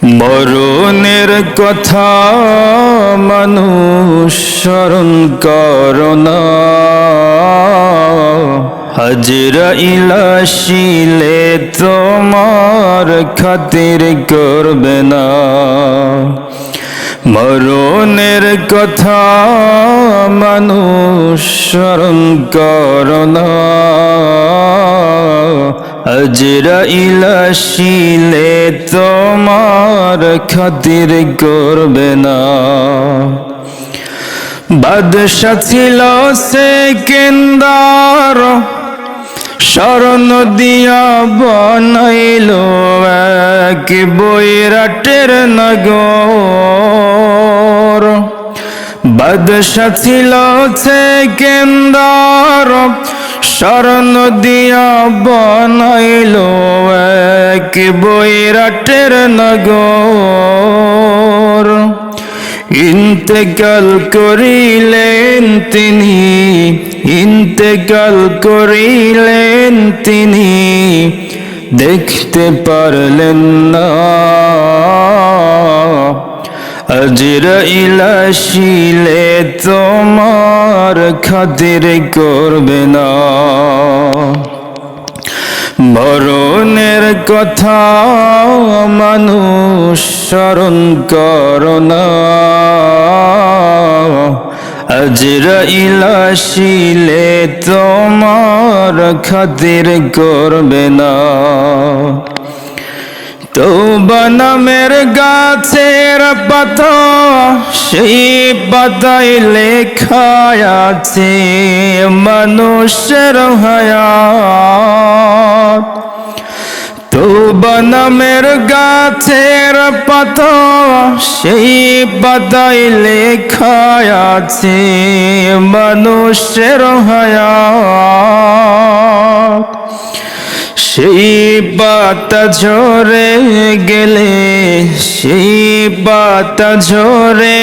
মরণের কথা মানুষ স্মরণ করো না, আজরাইল আসিলে তোমার খাতির করবে না। মরণের কথা মানুষ স্মরণ করো না, আজরাইল আসিলে তোমার খাতির করবে না। বাদশা ছিল সেকেন্দার, শরণ দিয়া বানাইল এক বৈরাটের নগর। বাদশা ছিল সেকেন্দার, শরণ দিয়া বানাইল এক বৈরাটের নগর। ইন্তেকাল করিলেন তিনি, ইন্তেকাল করিলেন তিনি, দেখতে পারলেন না। আজরাইল আসিলে তোমার খাতির করবে না। মরণের কথা মানুষ স্মরণ করো না, আজরাইল আসিলে তোমার খাতির করবে না। তওবা নামের গাছের পাতা, সেই পাতায় লেখা আছে মানুষের হায়াত। তওবা নামের গাছের পাতা, সেই পাতায় লেখা আছে মানুষের হায়াত। সেই পাতা ঝরে গেলে, সেই পাতা ঝরে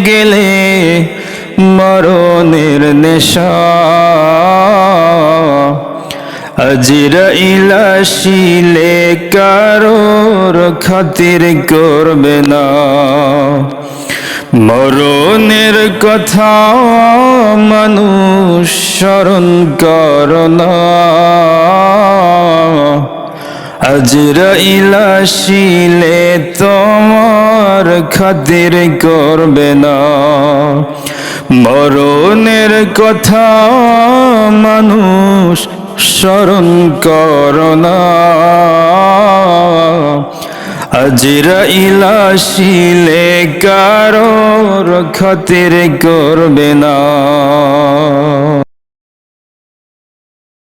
গেলে মরণের নেশা। আজরাইল আসিলে কারোর খাতির করবে না। মরণের কথা মানুষ স্মরণ করো না, আজরাইল আসিলে তোমার খাতির করবে না। মরণের কথা মানুষ স্মরণ করো না, আজরাইল আসিলে কারোর খাতির করবে না।